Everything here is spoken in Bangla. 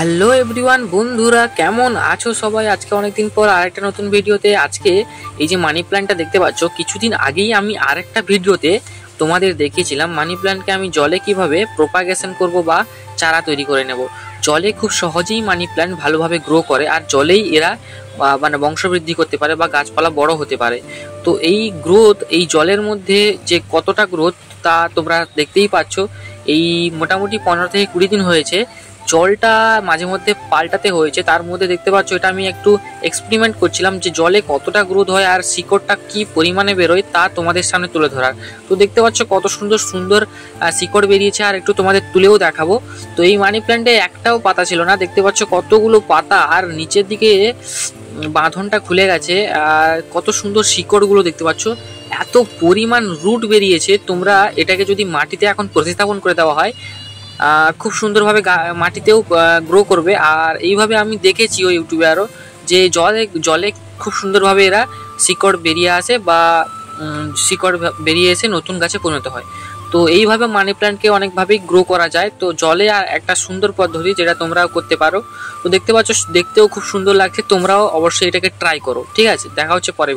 হ্যালো এভরিওয়ান, বন্ধুরা কেমন আছো সবাই? আজকে অনেকদিন পর আরেকটা নতুন ভিডিওতে। আজকে এই যে মানি প্ল্যান্টটা দেখতে পাচ্ছ, কিছুদিন আগেই আমি আরেকটা ভিডিওতে তোমাদের দেখিয়েছিলাম মানি প্ল্যান্টকে আমি জলে কিভাবে প্রোপাগেশন করব বা চারা তৈরি করে নেব। জলে খুব সহজেই মানি প্ল্যান্ট ভালোভাবে গ্রো করে, আর জলেই এরা মানে বংশবৃদ্ধি করতে পারে বা গাছপালা বড় হতে পারে। তো এই গ্রোথ, এই জলের মধ্যে যে কতটা গ্রোথ তা তোমরা দেখতেই পাচ্ছ। এই মোটামুটি 15 থেকে 20 দিন হয়েছে জলটা মাঝে মধ্যে পাল্টাতে হয়েছে। তার মধ্যে দেখতে পাচ্ছ এটা আমি একটু এক্সপেরিমেন্ট করছিলাম যে জলে কতটা গ্রোথ হয় আর শিকড়টা কি পরিমাণে বেরোয় তা তোমাদের সামনে তুলে ধরার। তো দেখতে পাচ্ছ কত সুন্দর সুন্দর শিকড় বেরিয়েছে, আর একটু তোমাদের তুলেও দেখাবো। তো এই মানি প্ল্যান্টে একটাও পাতা ছিল না, দেখতে পাচ্ছ কতগুলো পাতা, আর নিচের দিকে বাঁধনটা খুলে গেছে। আর কত সুন্দর শিকড়গুলো দেখতে পাচ্ছ, এত পরিমাণ রুট বেরিয়েছে। তোমরা এটাকে যদি মাটিতে এখন প্রতিস্থাপন করে দেওয়া হয় খুব সুন্দরভাবে মাটিতেও গ্রো করবে। আর এইভাবে আমি দেখেছি ওই ইউটিউবে আরও যে জলে খুব সুন্দরভাবে এরা শিকড় বেরিয়ে আসে বা শিকড় বেরিয়ে এসে নতুন গাছে পরিণত হয়। তো এইভাবে মানি প্ল্যান্টকে অনেকভাবেই গ্রো করা যায়। তো জলে আর একটা সুন্দর পদ্ধতি যেটা তোমরাও করতে পারো। তো দেখতে পাচ্ছ দেখতেও খুব সুন্দর লাগছে, তোমরাও অবশ্যই এটাকে ট্রাই করো। ঠিক আছে, দেখা হচ্ছে পরে।